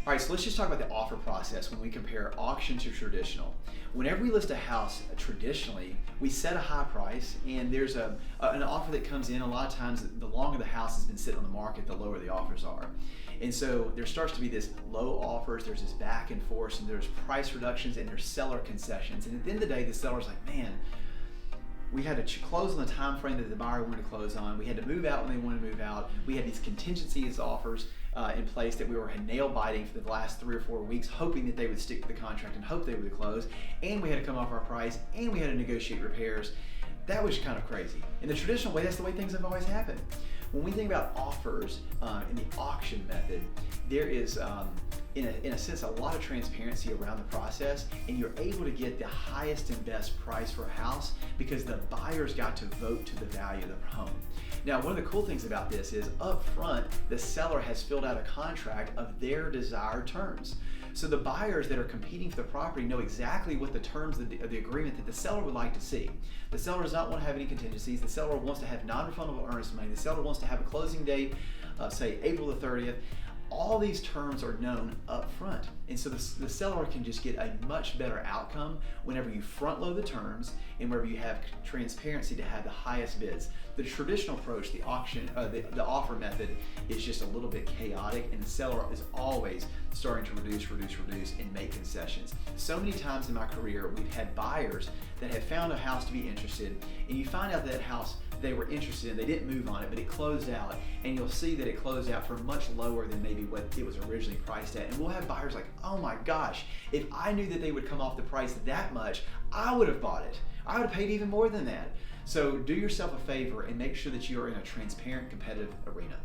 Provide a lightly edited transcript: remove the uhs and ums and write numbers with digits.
All right, so let's just talk about the offer process when we compare auction to traditional. Whenever we list a house traditionally, we set a high price, and there's an offer that comes in. A lot of times, the longer the house has been sitting on the market, the lower the offers are. And so there starts to be this low offers, there's this back and forth, and there's price reductions, and there's seller concessions. And at the end of the day, the seller's like, man, we had to close on the time frame that the buyer wanted to close on. We had to move out when they wanted to move out. We had these contingencies offers in place that we were nail biting for the last 3 or 4 weeks, hoping that they would stick to the contract and hope they would close. And we had to come off our price, and we had to negotiate repairs. That was kind of crazy. In the traditional way, that's the way things have always happened. When we think about offers in the auction method, there is, in a sense, a lot of transparency around the process, and you're able to get the highest and best price for a house because the buyers got to vote to the value of the home. Now, one of the cool things about this is up front, the seller has filled out a contract of their desired terms. So the buyers that are competing for the property know exactly what the terms of the agreement that the seller would like to see. The seller does not want to have any contingencies. The seller wants to have non-refundable earnest money. The seller wants to have a closing date, say April the 30th. All these terms are known up front. And so the seller can just get a much better outcome whenever you front load the terms and whenever you have transparency to have the highest bids. The traditional approach, the auction, the offer method, is just a little bit chaotic, and the seller is always starting to reduce, and make concessions. So many times in my career, we've had buyers that have found a house to be interested, and you find out that house they were interested in, they didn't move on it, but it closed out, and you'll see that it closed out for much lower than maybe what it was originally priced at. And we'll have buyers like, oh my gosh, if I knew that they would come off the price that much, I would have bought it. I would have paid even more than that. So do yourself a favor and make sure that you are in a transparent, competitive arena.